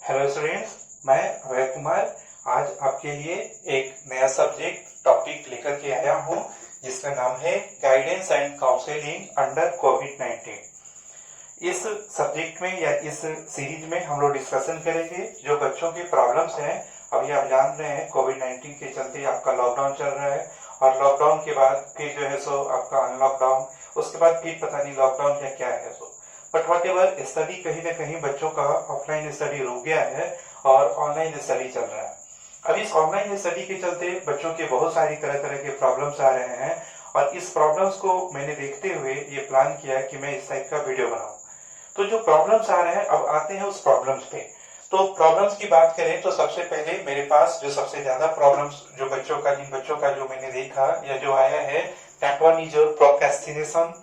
Hello students, मैं अभय कुमार आज आपके लिए एक नया सब्जेक्ट टॉपिक लेकर के आया हूं जिसका नाम है गाइडेंस एंड काउंसलिंग अंडर कोविड-19। इस सब्जेक्ट में या इस सीरीज में हम लोग डिस्कशन करेंगे जो बच्चों के प्रॉब्लम्स हैं। अभी आप जान रहे हैं कोविड-19 के चलते आपका लॉकडाउन चल रहा है और लॉकडाउन के बाद फिर जो है सो आपका अनलॉकडाउन, उसके बाद फिर पता नहीं लॉकडाउन या क्या है so but what ever study कहीं ना कहीं बच्चों का ऑफलाइन स्टडी रुक गया है और ऑनलाइन स्टडी चल रहा है। अब इस ऑनलाइन स्टडी के चलते बच्चों के बहुत सारी तरह तरह के प्रॉब्लम्स आ रहे हैं और इस प्रॉब्लम्स को मैंने देखते हुए ये प्लान किया कि मैं इस टाइप का वीडियो बनाऊं। तो जो प्रॉब्लम्स आ रहे हैं अब आते हैं उस प्रॉब्लम्स पे। तो प्रॉब्लम्स की बात करें तो सबसे पहले मेरे पास जो सबसे ज्यादा प्रॉब्लम्स जो जिन बच्चों का जो मैंने देखा या जो आया है that one is your procrastination.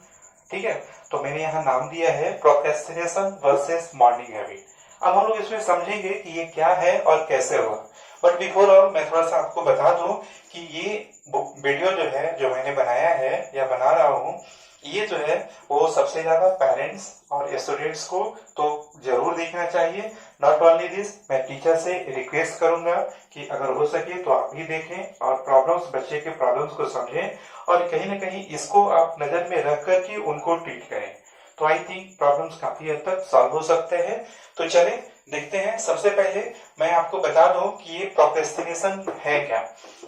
ठीक है, तो मैंने यहाँ नाम दिया है प्रोक्रेस्टिनेशन वर्सेस मॉर्निंग हैबिट। अब हम लोग इसमें समझेंगे कि ये क्या है और कैसे होगा। बट बिफोर ऑल मैं थोड़ा सा आपको बता दूं कि ये वीडियो जो है जो मैंने बनाया है या बना रहा हूँ ये जो है वो सबसे ज्यादा पेरेंट्स और स्टूडेंट्स को तो जरूर देखना चाहिए। नॉट ओनली दिस, मैं टीचर से रिक्वेस्ट करूंगा कि अगर हो सके तो आप भी देखें और प्रॉब्लम्स बच्चे के प्रॉब्लम्स को समझें और कहीं ना कहीं इसको आप नजर में रख करके उनको ट्रीट करें। तो आई थिंक प्रॉब्लम्स काफी हद तक सॉल्व हो सकते हैं। तो चले देखते हैं। सबसे पहले मैं आपको बता दूं कि ये प्रोक्रेस्टिनेशन है क्या।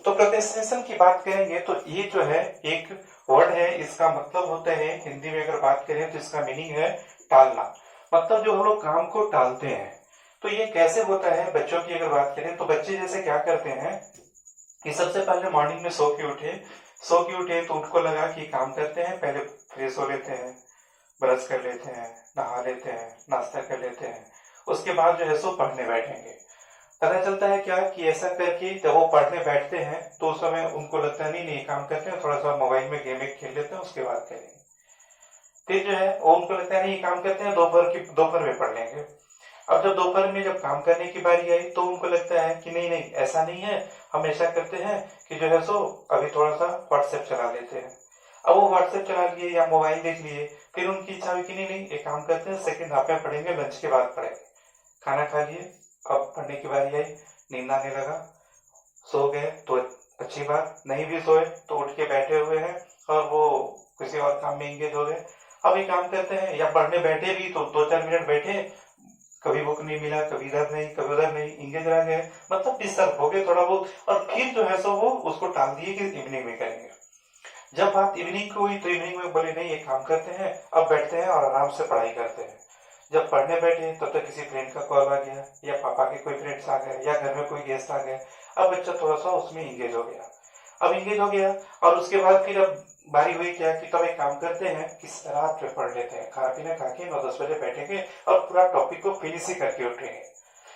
तो प्रोक्रेस्टिनेशन की बात करेंगे तो ये जो है एक वर्ड है, इसका मतलब होता है हिंदी में अगर बात करें तो इसका मीनिंग है टालना। मतलब जो हम लोग काम को टालते हैं। तो ये कैसे होता है बच्चों की अगर बात करें तो बच्चे जैसे क्या करते हैं कि सबसे पहले मॉर्निंग में सो के उठे तो उनको लगा कि काम करते हैं, पहले फ्रेश हो लेते हैं, ब्रश कर लेते हैं, नहा लेते हैं, नाश्ता कर लेते हैं, उसके बाद जो है सो पढ़ने बैठेंगे। पता चलता है क्या कि ऐसा करके जब वो पढ़ने बैठते हैं तो उस समय उनको लगता है नहीं काम करते हैं, थोड़ा सा मोबाइल में गेम खेल लेते हैं, उसके बाद करेंगे। फिर जो है वो उनको लगता है नहीं काम करते हैं, दोपहर में पढ़ लेंगे। अब जब दोपहर में जब काम करने की बारी आई तो उनको लगता है कि नहीं ऐसा नहीं है, हम ऐसा करते हैं कि जो है सो अभी थोड़ा सा व्हाट्सएप चला लेते हैं। अब वो व्हाट्सएप चला लिए या मोबाइल देख लिए, फिर उनकी इच्छा हुई कि नहीं एक काम करते हैं, सेकंड हाफ में पढ़ेंगे, लंच के बाद पढ़ेंगे। खाना खा लिए, अब पढ़ने की बारी आई, नींद आने लगा, सो गए तो अच्छी बात, नहीं भी सोए तो उठ के बैठे हुए हैं और वो किसी और काम में इंगेज हो गए। अब ये काम करते हैं या पढ़ने बैठे भी तो 2-4 मिनट बैठे, कभी बुक नहीं मिला, कभी इधर नहीं कभी उधर नहीं, इंगेज रह गए, मतलब डिस्टर्ब हो गए थोड़ा बहुत और फिर जो है सो वो उसको टाल दिए कि इवनिंग में करेंगे। जब बात इवनिंग की हुई तो इवनिंग में बोले नहीं एक काम करते हैं, अब बैठते हैं और आराम से पढ़ाई करते हैं। जब पढ़ने बैठे तब तक किसी फ्रेंड का कॉल आ गया या पापा के कोई फ्रेंड्स आ गए या घर में कोई गेस्ट आ गए। अब बच्चा थोड़ा सा उसमें इंगेज हो गया। अब इंगेज हो गया और उसके बाद फिर अब बारी हुई क्या कि तब एक काम करते हैं कि रात में पढ़ लेते हैं, खाना पीना खा के 9-10 बजे बैठेंगे और पूरा टॉपिक को फिनिश ही करके उठेंगे।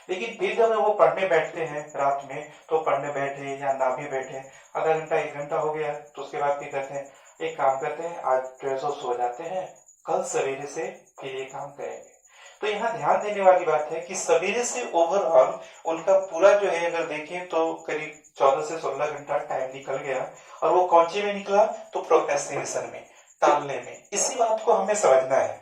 लेकिन फिर जब वो पढ़ने बैठते हैं रात में तो पढ़ने बैठे या ना भी बैठे, आधा घंटा 1 घंटा हो गया तो उसके बाद क्या करते हैं, एक काम करते हैं आज जो है सो जाते हैं, कल सवेरे से फिर ये काम करेंगे। तो यहाँ ध्यान देने वाली बात है कि सवेरे से ओवरऑल उनका पूरा जो है अगर देखें तो करीब 14 से 16 घंटा टाइम निकल गया और वो कौन सी में निकला तो प्रोक्रेस्टिनेशन में, टालने में। इसी बात को हमें समझना है,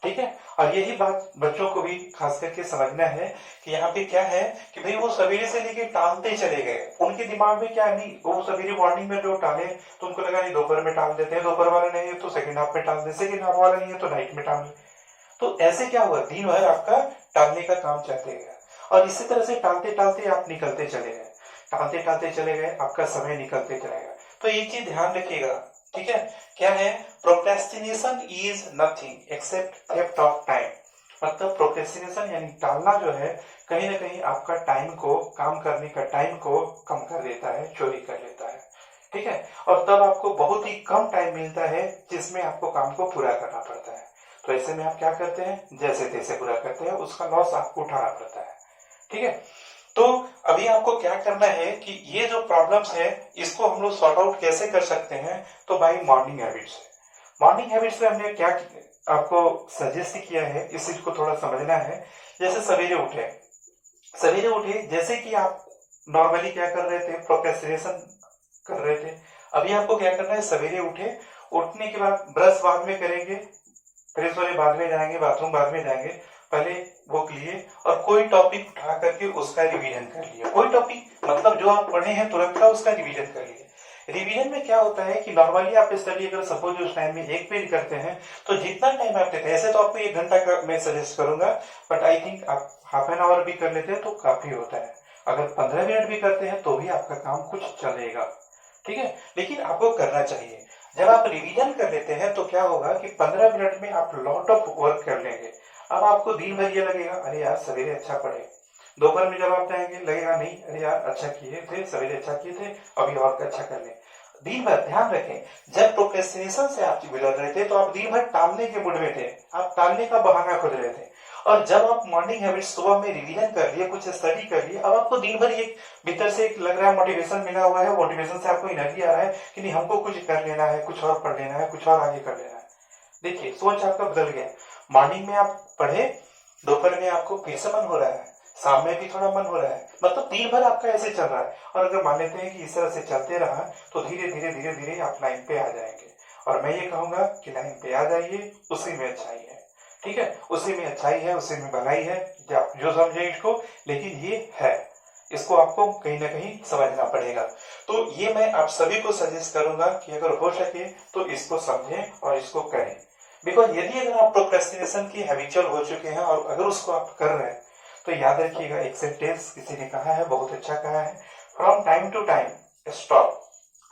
ठीक है। और यही बात बच्चों को भी खास करके समझना है कि यहाँ पे क्या है कि भाई वो सवेरे से लेके टालते चले गए। उनके दिमाग में क्या नहीं, वो सवेरे मॉर्निंग में जो टाले तो उनको लगा नहीं दोपहर में टाल देते हैं, दोपहर वाला नहीं है तो सेकंड हाफ में टाल दे, सेकंड हाफ वाला नहीं है तो नाइट में टाल दे। तो ऐसे क्या हुआ, दिन भर आपका टालने का काम चलते गया और इसी तरह से टालते टालते आप निकलते चले गए, टालते टालते चले गए, आपका समय निकलते चलेगा। तो ये चीज ध्यान रखिएगा, ठीक है। क्या है, procrastination is nothing accept theft of time. मतलब प्रोक्रेस्टिनेशन यानी टालना जो है कहीं ना कहीं आपका टाइम को, काम करने का टाइम को कम कर देता है, चोरी कर लेता है, ठीक है। और तब आपको बहुत ही कम टाइम मिलता है जिसमें आपको काम को पूरा करना पड़ता है। तो ऐसे में आप क्या करते हैं, जैसे तैसे पूरा करते हैं, उसका लॉस आपको उठाना पड़ता है, ठीक है। तो अभी आपको क्या करना है कि ये जो प्रॉब्लम्स है इसको हम लोग सॉर्ट आउट कैसे कर सकते हैं, तो by morning habits. Morning habits में हमने क्या आपको सजेस्ट किया है, इस चीज को थोड़ा समझना है। जैसे सवेरे उठे जैसे कि आप नॉर्मली क्या कर रहे थे, प्रोक्रेस्टिनेशन कर रहे थे। अभी आपको क्या करना है, सवेरे उठे, उठने के बाद ब्रश बाद में करेंगे, फ्रेश होने बाद में जाएंगे, बाथरूम बाद में जाएंगे, पहले बुक लिए और कोई टॉपिक उठा करके उसका रिवीजन कर लिया। कोई टॉपिक मतलब जो आप पढ़े हैं तुरंत का उसका रिवीजन कर लिया। रिवीजन में क्या होता है कि नॉर्मली आप स्टडी अगर सपोज उस टाइम में एक पेज करते हैं तो जितना टाइम आप देते हैं, ऐसे तो आपको 1 घंटा का मैं सजेस्ट करूंगा, बट आई थिंक आप हाफ एन आवर भी कर लेते हैं तो काफी होता है। अगर 15 मिनट भी करते हैं तो भी आपका काम कुछ चलेगा, ठीक है। लेकिन आपको करना चाहिए। जब आप रिवीजन कर लेते हैं तो क्या होगा कि 15 मिनट में आप लॉट ऑफ वर्क कर लेंगे। अब आपको दिन भर ये लगेगा अरे यार सवेरे अच्छा पढ़े, दोपहर में जब आप जाएंगे लगेगा नहीं अरे यार अच्छा किए थे, सवेरे अच्छा किए थे, अभी और अच्छा कर ले। दिन भर ध्यान रखें, जब प्रोक्रेस्टिनेशन से आप गुजर रहे थे तो आप दिन भर टालने के मूड में थे, आप टालने का बहाना खोज रहे थे। और जब आप मॉर्निंग हैबिट सुबह में रिवीजन कर लिए, कुछ स्टडी कर लिए, अब आपको दिन भर ये भीतर से एक लग रहा है मोटिवेशन मिला हुआ है, मोटिवेशन से आपको एनर्जी आ रहा है कि नहीं हमको कुछ कर लेना है, कुछ और पढ़ लेना है, कुछ और आगे कर लेना है। देखिए सोच आपका बदल गया। मॉर्निंग में आप पढ़े, दोपहर में आपको फिर से मन हो रहा है, शाम में भी थोड़ा मन हो रहा है, मतलब दिन भर आपका ऐसे चल रहा है। और अगर मान लेते हैं कि इस तरह से चलते रहा तो धीरे धीरे धीरे धीरे आप लाइन पे आ जाएंगे। और मैं ये कहूंगा कि लाइन पे आ जाइए, उसी में अच्छाई है, ठीक है, उसी में अच्छाई है, उसी में भलाई है, आप जो समझे इसको, लेकिन ये है, इसको आपको कहीं ना कहीं समझना पड़ेगा। तो ये मैं आप सभी को सजेस्ट करूंगा कि अगर हो सके तो इसको समझें और इसको करें। बिकॉज यदि अगर आप प्रोक्रेस्टिनेशन की हैबिचुअल हो चुके हैं और अगर उसको आप कर रहे हैं तो याद रखिएगा, एक सेंटेंस किसी ने कहा है, बहुत अच्छा कहा है, from time to time stop,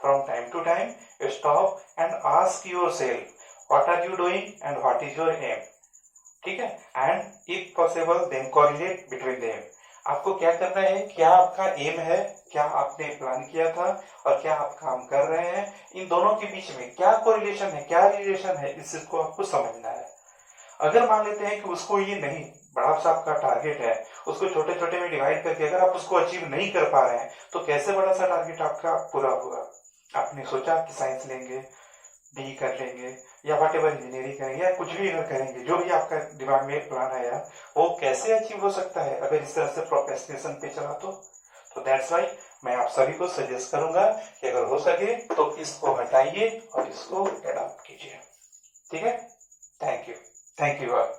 from time to time stop and ask yourself what are you doing and what is your aim, ठीक है, and if possible then correlate between them. आपको क्या करना है, क्या आपका एम है, क्या आपने प्लान किया था और क्या आप काम कर रहे हैं, इन दोनों के बीच में क्या कोरिलेशन है, क्या रिलेशन है, इस चीज को आपको समझना है। अगर मान लेते हैं कि उसको ये नहीं, बड़ा सा आपका टारगेट है, उसको छोटे छोटे में डिवाइड करके अगर आप उसको अचीव नहीं कर पा रहे हैं तो कैसे बड़ा सा टारगेट आपका पूरा होगा। आपने सोचा कि साइंस लेंगे, बी कर लेंगे या वट एवर इंजीनियरिंग करेंगे या कुछ भी अगर करेंगे, जो भी आपका दिमाग में प्लान आया वो कैसे अचीव हो सकता है अगर इस तरह से प्रोक्रेस्टिनेशन पे चला तो दैट्स वाई मैं आप सभी को सजेस्ट करूंगा कि अगर हो सके तो इसको हटाइए और इसको एडॉप्ट कीजिए, ठीक है। Thank you all.